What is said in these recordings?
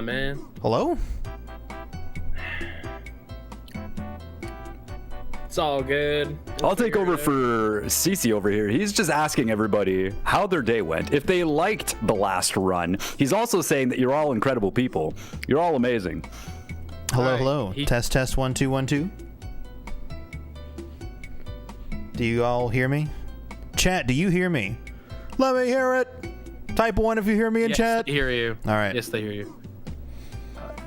man. Hello? It's all good. I'll take over for CC over here. He's just asking everybody how their day went, if they liked the last run. He's also saying that you're all incredible people. You're all amazing. Hello, Right. hello. Test 1 2 1 2. Do you all hear me? Chat, do you hear me? Let me hear it. Type 1 if you hear me in Yes, chat. they hear you. All right. Yes, they hear you.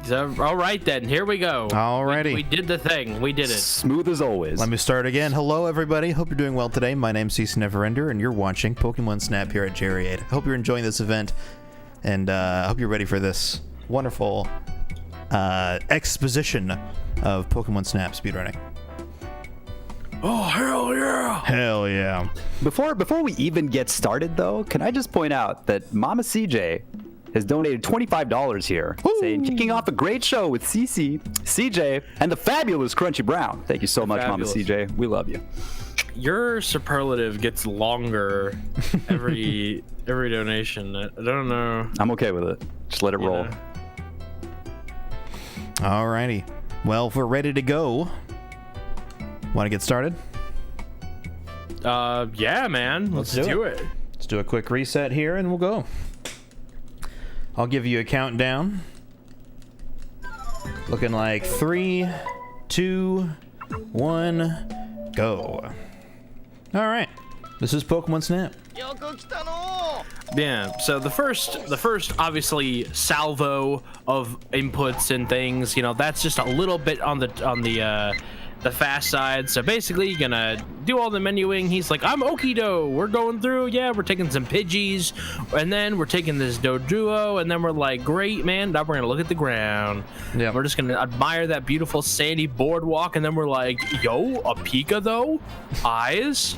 So, all right then, here we go. Alrighty. We did the thing. We did it. Smooth as always. Let me start again. Hello, everybody. Hope you're doing well today. My name's CCNeverender, and you're watching Pokemon Snap here at Gerri. I hope you're enjoying this event, and I hope you're ready for this wonderful exposition of Pokemon Snap speedrunning. Oh, hell yeah. Hell yeah. Before we even get started, though, can I just point out that Mama CJ has donated $25 here, saying, kicking off a great show with CC, CJ, and the fabulous Crunchy Brown. Thank you so much, Fabulous. Mama CJ. We love you. Your superlative gets longer every donation. I don't know. I'm okay with it. Just let it roll. know. Alrighty. Well, if we're ready to go, want to get started? Yeah, man. Let's do it. Let's do a quick reset here, and we'll go. I'll give you a countdown. Looking like 3, 2, 1, go. All right. This is Pokemon Snap. Yeah. So the first obviously salvo of inputs and things, you know, that's just a little bit on the fast side. So basically you're gonna do all the menuing. He's like, I'm Okido. We're going through. Yeah, we're taking some Pidgeys, and then we're taking this Doduo, and then we're like, great, man. Now we're gonna look at the ground. Yeah. We're just gonna admire that beautiful sandy boardwalk, and then we're like, yo, a Pika though? Eyes?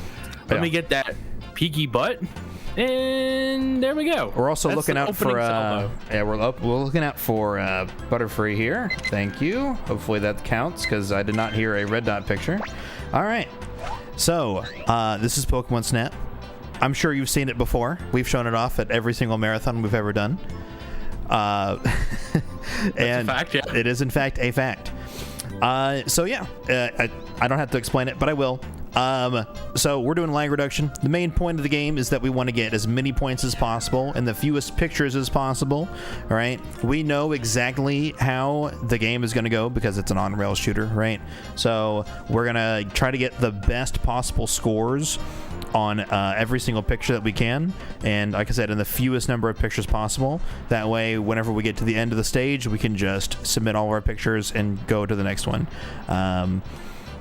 Let Yeah. me get that peaky butt. And there we go. We're also That's looking the out for opening salvo. we're looking out for Butterfree here. Thank you. Hopefully that counts because I did not hear a red dot picture. All right. So this is Pokemon Snap. I'm sure you've seen it before. We've shown it off at every single marathon we've ever done. And a fact, yeah. It is in fact a fact. So yeah, I don't have to explain it, but I will. So we're doing lag reduction. The main point of the game is that we want to get as many points as possible and the fewest pictures as possible. All right. We know exactly how the game is going to go because it's an on-rail shooter, right? So we're going to try to get the best possible scores on every single picture that we can, and like I said, in the fewest number of pictures possible. That way, whenever we get to the end of the stage, we can just submit all of our pictures and go to the next one.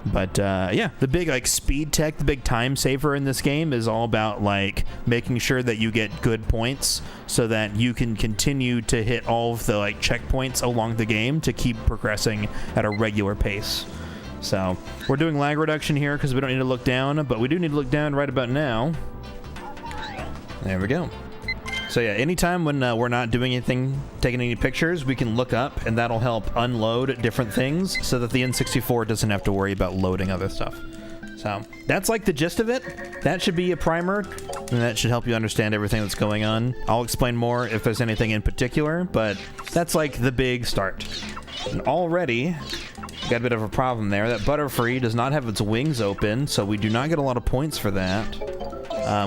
But yeah, the big like speed tech, the big time saver in this game is all about like making sure that you get good points so that you can continue to hit all of the like checkpoints along the game to keep progressing at a regular pace. So we're doing lag reduction here because we don't need to look down, but we do need to look down right about now. There we go. So yeah, anytime when we're not doing anything, taking any pictures, we can look up, and that'll help unload different things so that the N64 doesn't have to worry about loading other stuff. So that's like the gist of it. That should be a primer, and that should help you understand everything that's going on. I'll explain more if there's anything in particular, but that's like the big start. And already got a bit of a problem there. That Butterfree does not have its wings open, so we do not get a lot of points for that.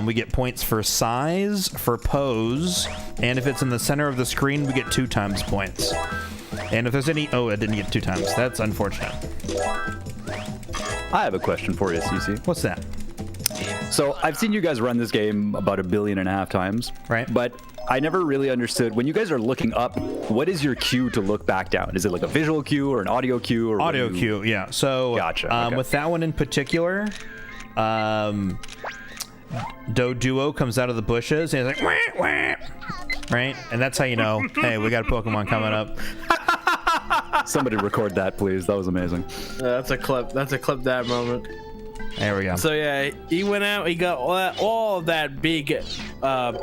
We get points for size, for pose, and if it's in the center of the screen, we get 2 times points. And if there's any... Oh, I didn't get 2 times. That's unfortunate. I have a question for you, CC. What's that? So I've seen you guys run this game about 1.5 billion times. Right. But I never really understood, when you guys are looking up, what is your cue to look back down? Is it like a visual cue or an audio cue? Or Audio cue, yeah. So Gotcha, okay. With that one in particular, Doduo comes out of the bushes and he's like, wah, wah, right? And that's how you know, hey, we got a Pokemon coming up. Somebody record that, please. That was amazing. That's a clip. That's a clip that moment. There we go. So yeah, he went out. He got all of that big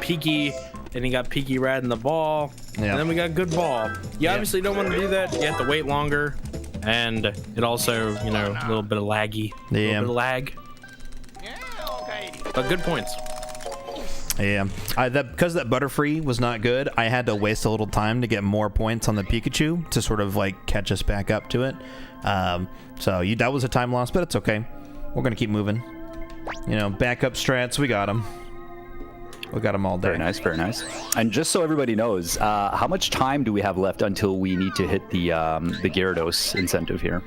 peaky, and he got peaky riding the ball. Yeah. And then we got good ball. You obviously don't want to do that. You have to wait longer, and it also, you know, a little bit of laggy. A Yeah. little bit of lag. But good points. Yeah, because that Butterfree was not good, I had to waste a little time to get more points on the Pikachu to sort of like catch us back up to it. So that was a time loss, but it's okay. We're gonna keep moving. You know, backup strats, we got them. We got them all day. Very nice, very nice. And just so everybody knows, how much time do we have left until we need to hit the Gyarados incentive here?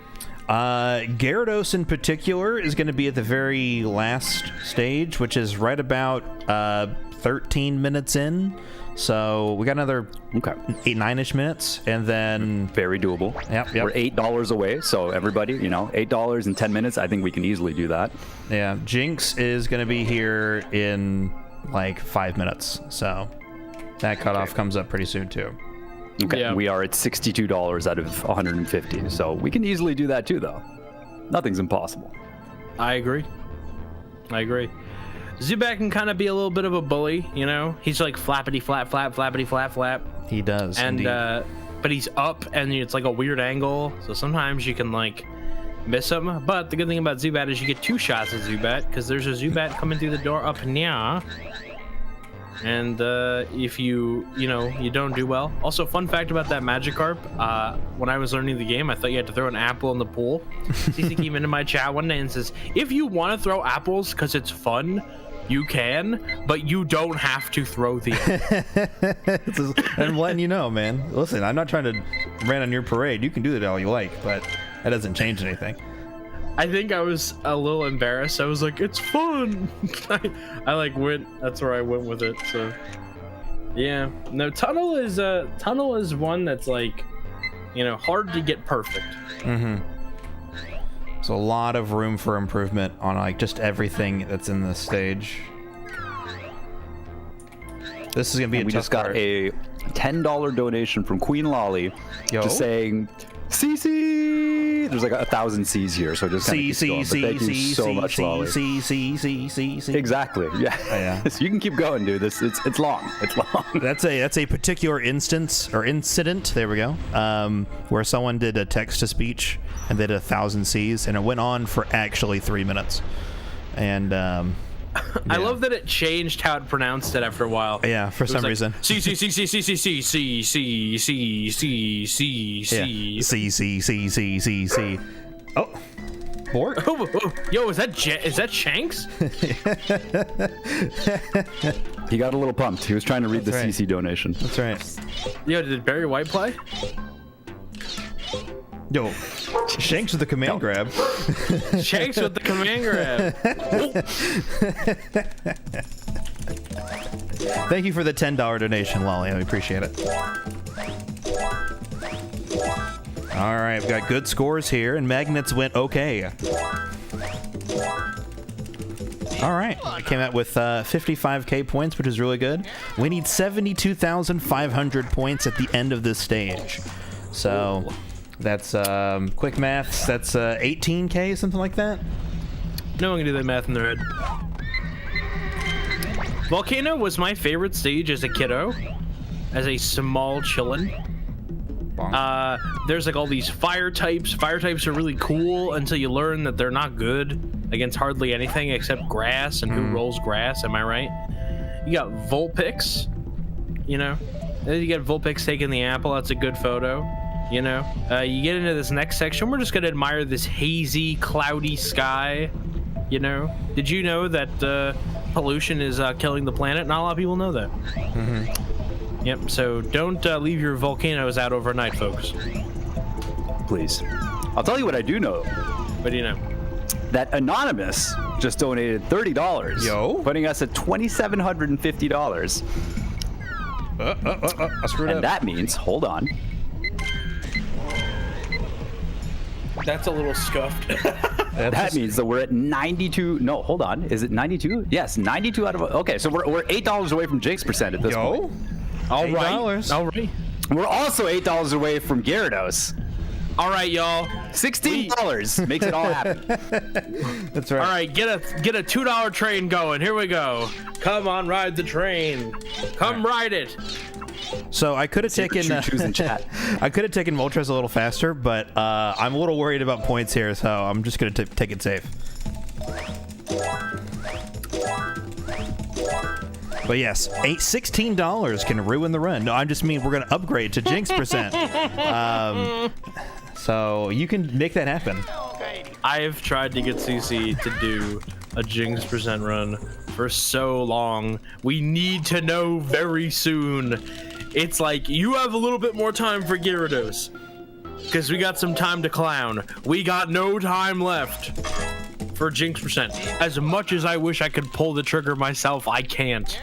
Gyarados in particular is going to be at the very last stage, which is right about 13 minutes in. So we got another 9-ish minutes, and then very doable. Yep. We're $8 away, so everybody, you know, $8 in 10 minutes. I think we can easily do that. Yeah. Jinx is going to be here in like 5 minutes, so that cutoff comes up pretty soon too. Okay, yeah. We are at $62 out of 150, so we can easily do that too, though. Nothing's impossible. I agree. Zubat can kind of be a little bit of a bully, you know? He's like flappity flap, flappity flap, flap. He does, and but he's up, and it's like a weird angle, so sometimes you can like miss him. But the good thing about Zubat is you get 2 shots at Zubat, because there's a Zubat coming through the door up now. And if you don't do well. Also, fun fact about that Magikarp, when I was learning the game, I thought you had to throw an apple in the pool. CC came into my chat one day and says, if you want to throw apples because it's fun, you can, but you don't have to throw the apple. I'm letting you know, man. Listen, I'm not trying to rain on your parade. You can do that all you like, but that doesn't change anything. I think I was a little embarrassed. I was like, it's fun. I like went, that's where I went with it. So yeah, no, tunnel is one that's like, you know, hard to get perfect. There's a lot of room for improvement on like just everything that's in this stage. This is gonna be a tough just got part. a $10 donation from Queen Lolly, just saying, CC. There's like 1,000 C's here, so just kind of keep going. But thank you so much, Lolly. Exactly. Yeah. So you can keep going, dude. It's long. It's long. That's a particular instance or incident. There we go. Where someone did a text to speech and they did 1,000 C's, and it went on for actually 3 minutes. And I love that it changed how it pronounced it after a while. Yeah, for some reason. C C C C C C C C C C C C C C C C C C. Oh, Bork. Yo, is that Shanks? He got a little pumped. He was trying to read the CC donation. That's right. Yo, did Barry White play? Yo, Shanks with the command grab. Shanks with the command grab. Thank you for the $10 donation, Lolly. I appreciate it. All right, we've got good scores here, and Magnets went okay. All right, I came out with 55k points, which is really good. We need 72,500 points at the end of this stage. So that's quick maths. That's 18k, something like that. No one can do that math in their head. Volcano was my favorite stage as a kiddo, as a small chillin'. There's like all these fire types. Fire types are really cool until you learn that they're not good against hardly anything except grass, and who rolls grass, am I right? You got Vulpix, you know? Then you get Vulpix taking the apple. That's a good photo, you know? You get into this next section. We're just going to admire this hazy, cloudy sky, you know? Did you know that pollution is killing the planet? Not a lot of people know that. Yep, so don't leave your volcanoes out overnight, folks. Please. I'll tell you what I do know. What do you know? That Anonymous just donated $30. Yo. Putting us at $2,750. I screwed up. And that means, hold on. That's a little scuffed. That means that we're at 92. No, hold on. Is it 92? Yes, 92 out of. Okay, so we're $8 away from Jake's percent at this point. All right. We're also $8 away from Gyarados. All right, y'all. $16 makes it all happen. That's right. All right, get a $2 train going. Here we go. Come on, ride the train. Come ride it. So I could have taken I could have taken Moltres a little faster, but I'm a little worried about points here, so I'm just gonna take it safe. But yes, $16 can ruin the run. No, I just mean we're going to upgrade to Jinx percent. So you can make that happen. I have tried to get CC to do a Jinx percent run for so long. We need to know very soon. It's like, you have a little bit more time for Gyarados, because we got some time to clown. We got no time left for Jinx percent. As much as I wish I could pull the trigger myself, I can't.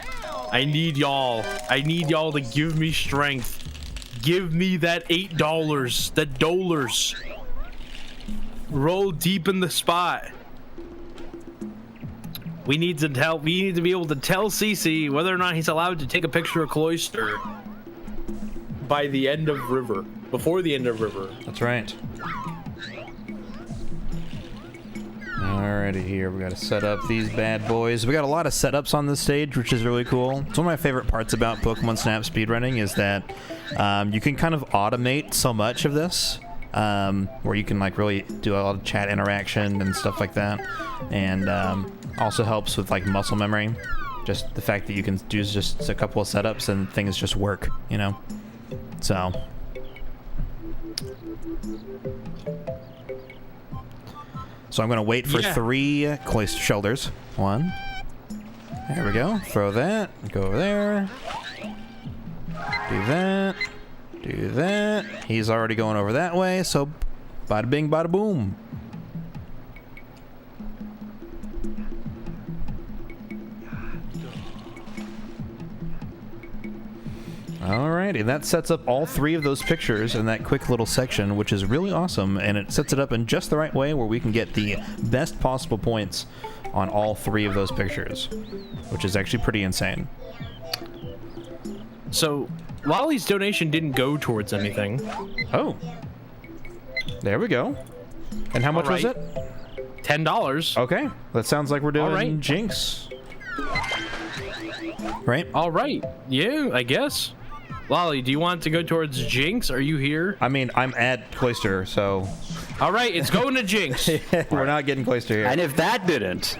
I need y'all. I need y'all to give me strength. Give me that $8, that dollars. Roll deep in the spot. We need to be able to tell CC whether or not he's allowed to take a picture of Cloyster by the end of River. Before the end of River. That's right. Alrighty, here we got to set up these bad boys. We got a lot of setups on this stage, which is really cool. It's one of my favorite parts about Pokemon Snap speedrunning is that you can kind of automate so much of this, where you can like really do a lot of chat interaction and stuff like that, and also helps with like muscle memory. Just the fact that you can do just a couple of setups and things just work, you know. So. So I'm going to wait for 3 Cloyster shoulders. 1. There we go. Throw that. Go over there. Do that. Do that. He's already going over that way, so bada bing, bada boom. Alrighty, that sets up all 3 of those pictures in that quick little section, which is really awesome, and it sets it up in just the right way where we can get the best possible points on all 3 of those pictures, which is actually pretty insane. So, Wally's donation didn't go towards anything. Oh. There we go. And how much was it? $10. Okay, that sounds like we're doing right. Jinx. Right? All right. Yeah, I guess. Lolly, do you want to go towards Jinx? Are you here? I mean, I'm at Cloyster, so... All right, it's going to Jinx. We're not getting Cloyster here. And if that didn't,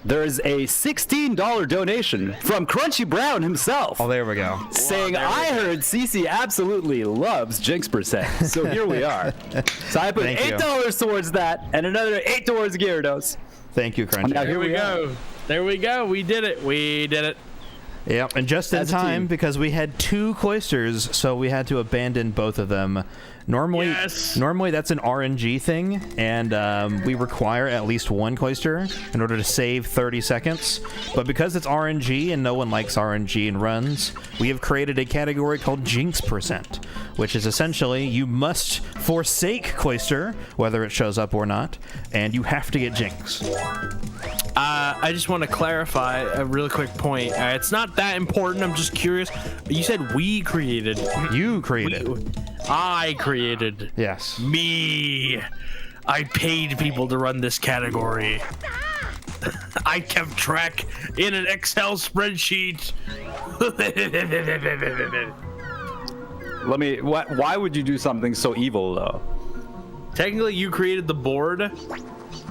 there's a $16 donation from Crunchy Brown himself. Oh, there we go. Saying, I heard CC absolutely loves Jinx percent. So here we are. So I put $8 towards that and another $8 towards Gyarados. Thank you, Crunchy. Now Here we go. There we go. We did it. We did it. Yep, and just in time because we had 2 Cloysters, so we had to abandon both of them. Normally that's an RNG thing, and we require at least 1 Cloyster in order to save 30 seconds. But because it's RNG and no one likes RNG in runs, we have created a category called Jinx percent, which is essentially you must forsake Cloyster, whether it shows up or not, and you have to get Jinx. I just want to clarify a really quick point. It's not that important. I'm just curious. You said we created. You created. I created. Yes. Me. I paid people to run this category. I kept track in an Excel spreadsheet. Why would you do something so evil, though? Technically, you created the board,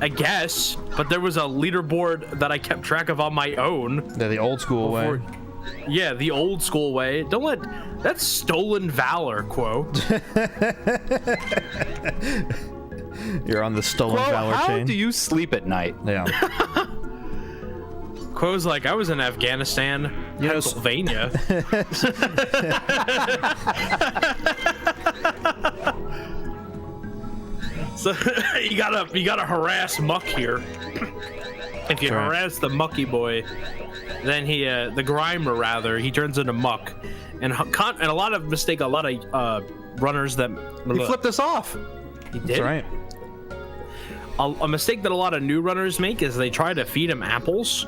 I guess, but there was a leaderboard that I kept track of on my own. Yeah, the old school way. Yeah, the old school way. Don't let... That's stolen valor, Quo. You're on the stolen valor chain. How do you sleep at night? Yeah. Quo's like, I was in Afghanistan, Pennsylvania. So you gotta harass Muck here. If you harass the Mucky boy, then the Grimer rather, he turns into Muck, and a lot of runners that He flipped us off. He did. That's right. A mistake that a lot of new runners make is they try to feed him apples.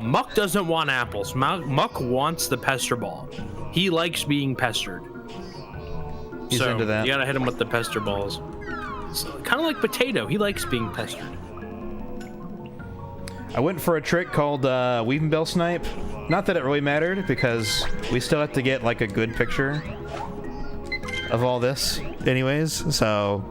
Muck doesn't want apples. Muck wants the pester ball. He likes being pestered. He's into that. You gotta hit him with the pester balls. Kind of like Potato. He likes being pestered. I went for a trick called Weaving Bell Snipe. Not that it really mattered, because we still have to get like a good picture of all this anyways, so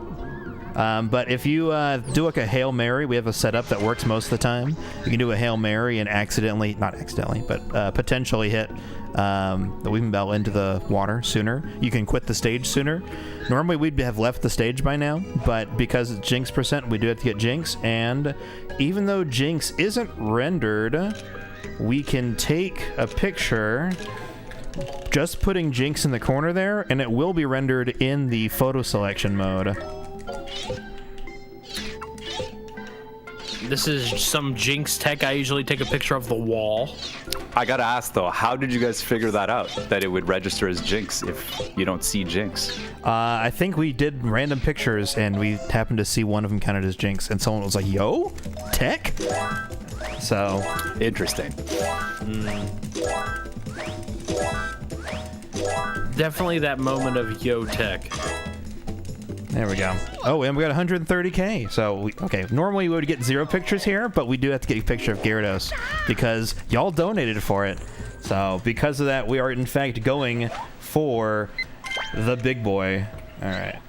But if you do like a Hail Mary, we have a setup that works most of the time. You can do a Hail Mary and not accidentally, but potentially hit the Weeping Bell into the water sooner. You can quit the stage sooner. Normally we'd have left the stage by now, but because it's Jinx percent, we do have to get Jinx. And even though Jinx isn't rendered, we can take a picture just putting Jinx in the corner there, and it will be rendered in the photo selection mode. This is some Jinx tech. I usually take a picture of the wall. I gotta ask though, how did you guys figure that out? That it would register as Jinx if you don't see Jinx? I think we did random pictures, and we happened to see one of them counted as Jinx, and someone was like, "Yo, tech." So Interesting. Definitely that moment of yo tech. there we go. Oh, and we got 130K. So okay, normally we would get 0 pictures here, but we do have to get a picture of Gyarados because y'all donated for it. So because of that, we are in fact going for the big boy. All right.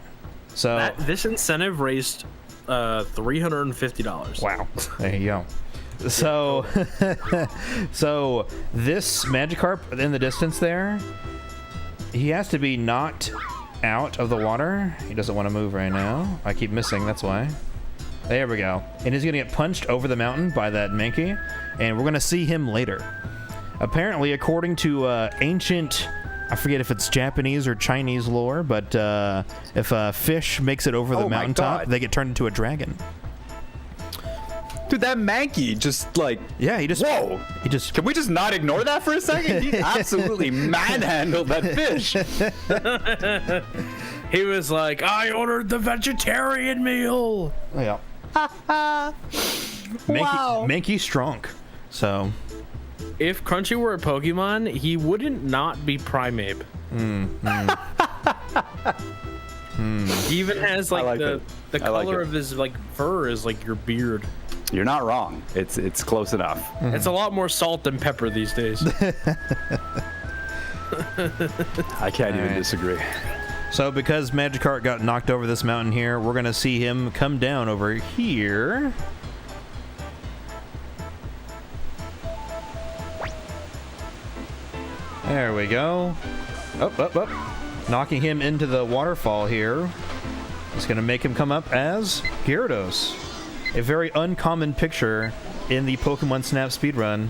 So This incentive raised $350. wow, there you go. So so this Magikarp in the distance there, he has to be knocked out of the water. He doesn't want to move right now. I keep missing, that's why. There we go. And he's gonna get punched over the mountain by that Mankey, and we're gonna see him later. Apparently, according to ancient, I forget if it's Japanese or Chinese lore, but if a fish makes it over the mountaintop, they get turned into a dragon. Dude, that Mankey just like... Yeah, he just... Whoa! He just... Can we just not ignore that for a second? He absolutely manhandled that fish. He was like, I ordered the vegetarian meal. Oh, yeah. Mankey strong. So... If Crunchy were a Pokemon, he wouldn't not be Primeape. He even has like the color of his like fur is like your beard. You're not wrong. It's close enough. It's a lot more salt than pepper these days. I can't even disagree. So because Magikarp got knocked over this mountain here, we're gonna see him come down over here. There we go. Up. Knocking him into the waterfall here. It's gonna make him come up as Gyarados. A very uncommon picture in the Pokemon Snap speedrun.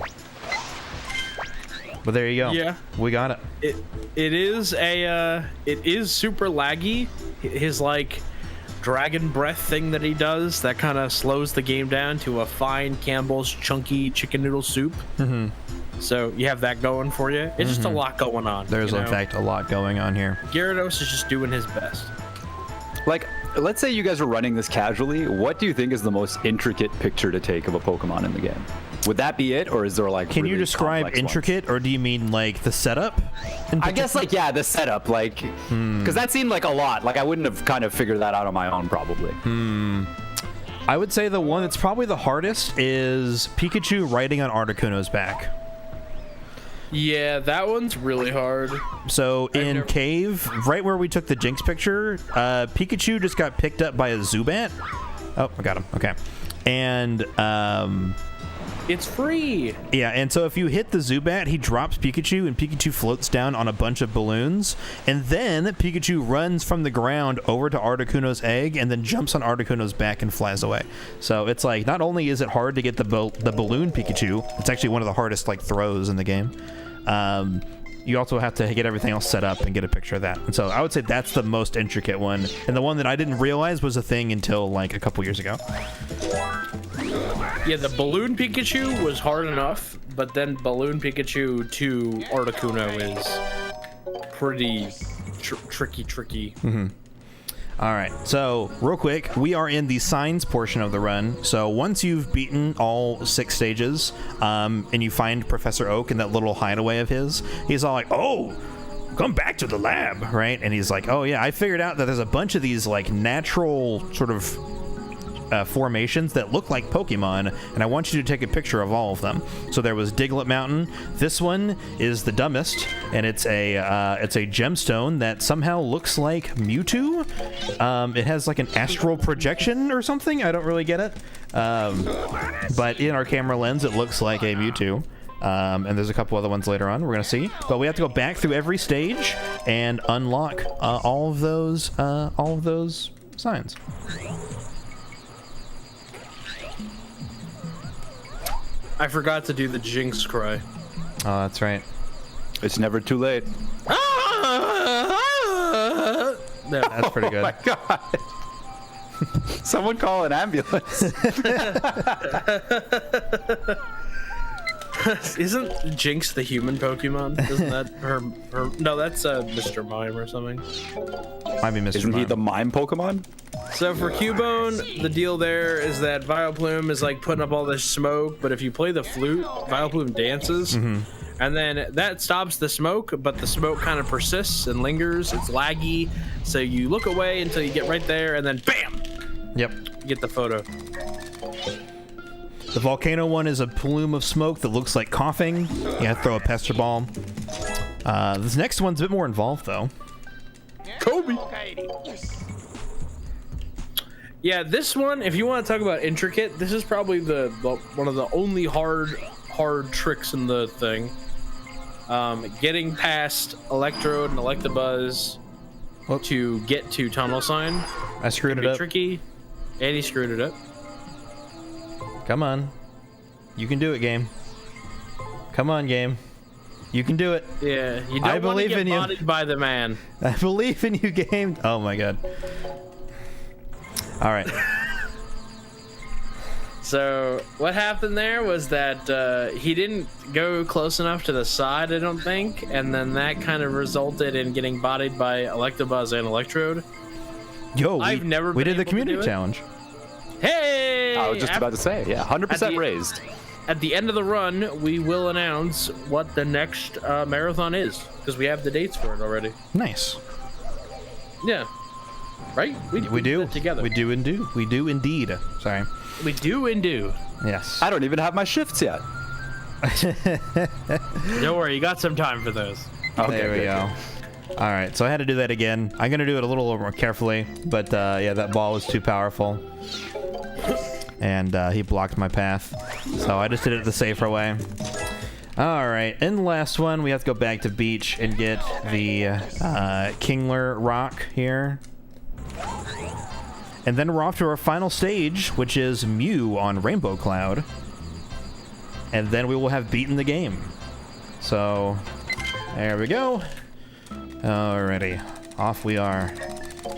But there you go. Yeah. We got it. It is super laggy. His like dragon breath thing that he does that kind of slows the game down to a fine Campbell's chunky chicken noodle soup. So you have that going for you. It's just a lot going on. There's in fact a lot going on here. Gyarados is just doing his best. Like, let's say you guys are running this casually. What do you think is the most intricate picture to take of a Pokemon in the game? Would that be it, or is there like? Can really you describe complex intricate, ones? or do you mean like the setup? I guess like the setup, like because that seemed like a lot. Like I wouldn't have kind of figured that out on my own, probably. I would say the one that's probably the hardest is Pikachu riding on Articuno's back. Yeah, that one's really hard. So in Cave, right where we took the Jinx picture, Pikachu just got picked up by a Zubat. Oh, I got him. Okay. And it's free. yeah, and so if you hit the Zubat, he drops Pikachu, and Pikachu floats down on a bunch of balloons, and then Pikachu runs from the ground over to Articuno's egg, and then jumps on Articuno's back and flies away. So it's like, not only is it hard to get the balloon Pikachu, it's actually one of the hardest like throws in the game. You also have to get everything else set up and get a picture of that. And so I would say that's the most intricate one, and the one that I didn't realize was a thing until like a couple years ago. Yeah, the balloon Pikachu was hard enough, but then balloon Pikachu to Articuno is pretty tricky. All right, so real quick, we are in the signs portion of the run. So once you've beaten all 6 stages, and you find Professor Oak in that little hideaway of his, he's all like, "Oh, come back to the lab," right? And he's like, "Oh yeah, I figured out that there's a bunch of these like natural sort of formations that look like Pokemon, and I want you to take a picture of all of them. So there was Diglett Mountain. This one is the dumbest, and it's a gemstone that somehow looks like Mewtwo. It has like an astral projection or something. I don't really get it. But in our camera lens, it looks like a Mewtwo. And there's a couple other ones later on we're gonna see, but we have to go back through every stage and unlock all of those signs. I forgot to do the Jinx cry. Oh, that's right. It's never too late. That's pretty good. Oh my god. Someone call an ambulance. Isn't Jinx the human Pokemon? Isn't that her? No, that's Mr. Mime or something. Might be Mr. Isn't he Mime. the mime Pokemon? So for Cubone, the deal there is that Vileplume is like putting up all this smoke, but if you play the flute, Vileplume dances, and then that stops the smoke, but the smoke kind of persists and lingers. It's laggy, so you look away until you get right there, and then BAM! Yep. You get the photo. The volcano one is a plume of smoke that looks like coughing. You have to throw a pester ball. This next one's a bit more involved, though. Kobe. Yeah, this one, if you want to talk about intricate, this is probably the one of the only hard tricks in the thing. Getting past Electrode and Electabuzz to get to Tunnel Sign. I screwed it up. Tricky, and he screwed it up. Come on. You can do it, game. Come on, game. You can do it. Yeah, you I don't want to believe get in you. bodied by the man. I believe in you, game. Oh my god. All right. So what happened there was that he didn't go close enough to the side, I don't think, and then that kind of resulted in getting bodied by Electabuzz and Electrode. Yo, I've never we been did the able to community do it. challenge. Hey! I was just about to say, yeah, 100% the- raised. At the end of the run, we will announce what the next marathon is, because we have the dates for it already. Nice. Yeah. Right? We did do. that together. We do indeed. We do indeed. Sorry. We do and do. Yes. I don't even have my shifts yet. Don't worry, you got some time for those. Okay, There we good, go. All right, so I had to do that again. I'm gonna do it a little more carefully, but yeah, that ball was too powerful, and he blocked my path. So I just did it the safer way. All right, in the last one, we have to go back to beach and get the Kingler rock here. And then we're off to our final stage, which is Mew on Rainbow Cloud. And then we will have beaten the game. So, there we go. Alrighty, off we are.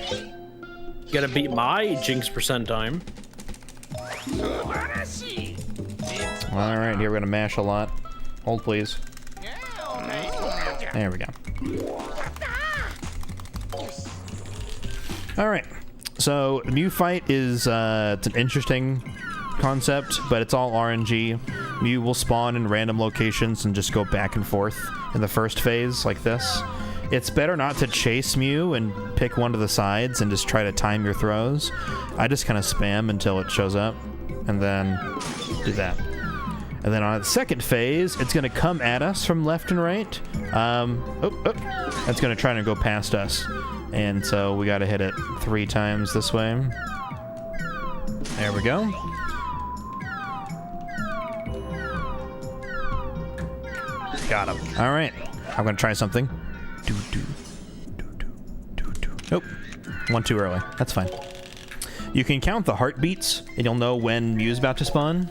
You gotta beat my Jinx percent time. Alright, here we're gonna mash a lot. Hold, please. There we go. Alright, so the Mew fight is it's an interesting concept, but it's all RNG. Mew will spawn in random locations and just go back and forth in the first phase like this. It's better not to chase Mew and pick one of the sides and just try to time your throws. I just kind of spam until it shows up and then do that. And then on the second phase, it's going to come at us from left and right. It's going to try to go past us. And so we got to hit it 3 times this way. There we go. Got him. All right. I'm going to try something. Nope. One too early. That's fine. You can count the heartbeats, and you'll know when Mew's about to spawn.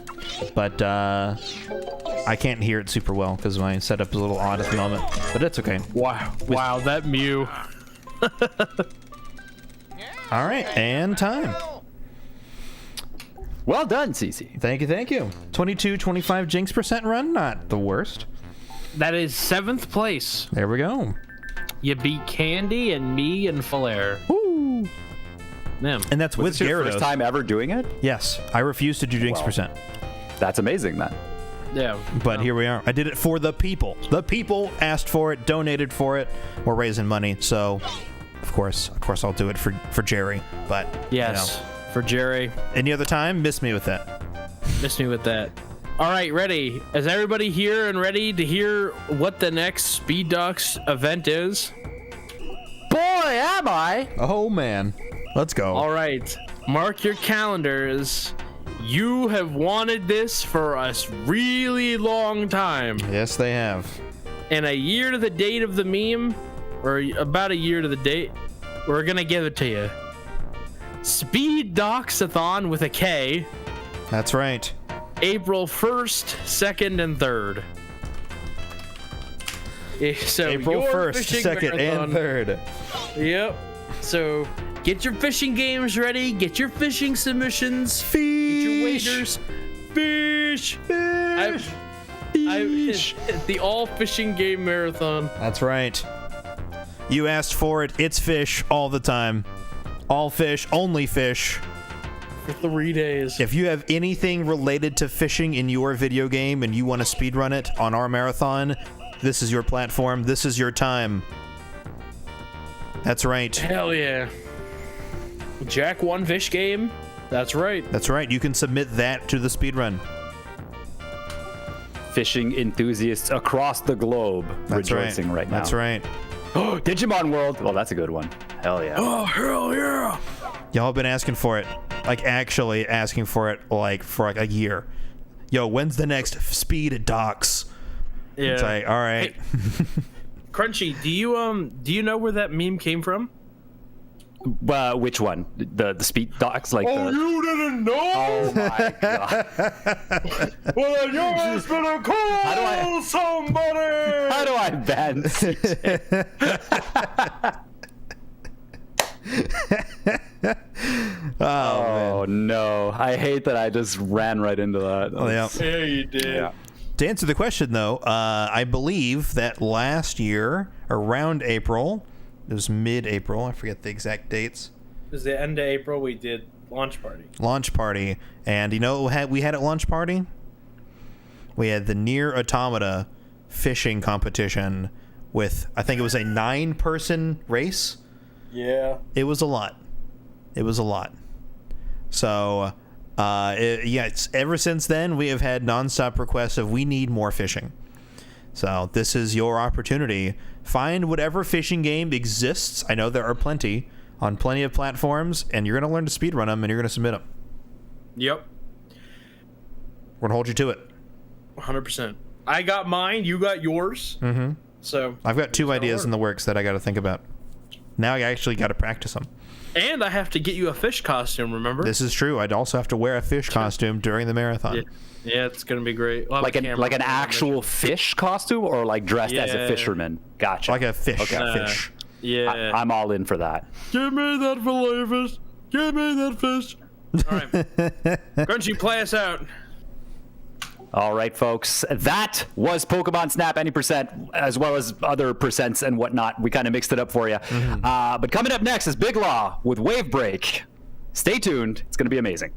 But I can't hear it super well because my setup is a little odd at the moment. But it's okay. Wow. Wow, that Mew. All right, and time. Well done, CC. Thank you, thank you. 22-25 Jinx percent run, not the worst. That is 7th place. There we go. You beat Candy and me and Flair. Woo! Them. And that's Was with this your Gyarados. first time ever doing it? Yes, I refuse to do Jinx Wow. percent. That's amazing, then. Yeah. But here we are. I did it for the people. The people asked for it, donated for it. We're raising money, so of course I'll do it for Gerri. But Yes. you know, for Gerri. Any other time, miss me with that. Miss me with that. All right, ready? Is everybody here and ready to hear what the next Speed Ducks event is? Boy, am I! Oh man, let's go. All right, mark your calendars. You have wanted this for a really long time. Yes, they have. And a year to the date of the meme, or about a year to the date, we're gonna give it to you. Speed Doxathon with a K. That's right. April 1st, 2nd, and 3rd. So April your 1st, fishing 2nd, and marathon- 3rd. Yep. So get your fishing games ready. Get your fishing submissions. Fish. Get your waders. Fish. Fish. The all fishing game marathon. That's right. You asked for it. It's fish all the time. All fish, only fish. For 3 days. If you have anything related to fishing in your video game and you want to speedrun it on our marathon, this is your platform. This is your time. That's right. Hell yeah. Jack one fish game. That's right. That's right. You can submit that to the speedrun. Fishing enthusiasts across the globe That's rejoicing right now. That's right. Oh, Digimon World. Well, that's a good one. Hell yeah. Oh, hell yeah. Y'all have been asking for it. Like, actually asking for it, like, for like a year. Yo, when's the next Speed Docs? Yeah. It's like, all right. Hey, Crunchy, do you know where that meme came from? Which one? The speed docs? Like you didn't know? Oh my god. Well, you just better call somebody. How do I ban CJ? Oh no. I hate that I just ran right into that. Oh, yeah. Yeah, you did. Yeah. To answer the question, though, I believe that last year, around April, it was mid-April, I forget the exact dates. It was the end of April. We did launch party. Launch party. And you know what we had at launch party? We had the Near Automata fishing competition with, I think it was a 9-person race. Yeah. It was a lot. It was a lot. So, it's ever since then, we have had nonstop requests of we need more fishing. So this is your opportunity. Find whatever fishing game exists. I know there are plenty on plenty of platforms, and you're going to learn to speedrun them, and you're going to submit them. Yep. We're going to hold you to it. 100%. I got mine. You got yours. Mm-hmm. So I've got 2 ideas in the works that I got to think about. Now I actually got to practice them. And I have to get you a fish costume, remember? This is true. I'd also have to wear a fish costume during the marathon. Yeah, it's going to be great. We'll have a camera. Like an actual fish costume, or like dressed as a fisherman? Gotcha. Like a fish. Okay. Fish. Yeah. I'm all in for that. Give me that fillet fish. Give me that fish. All right. Crunchy, play us out. All right, folks. That was Pokemon Snap Any Percent, as well as other percents and whatnot. We kind of mixed it up for you. But coming up next is Big Law with Wave Break. Stay tuned. It's going to be amazing.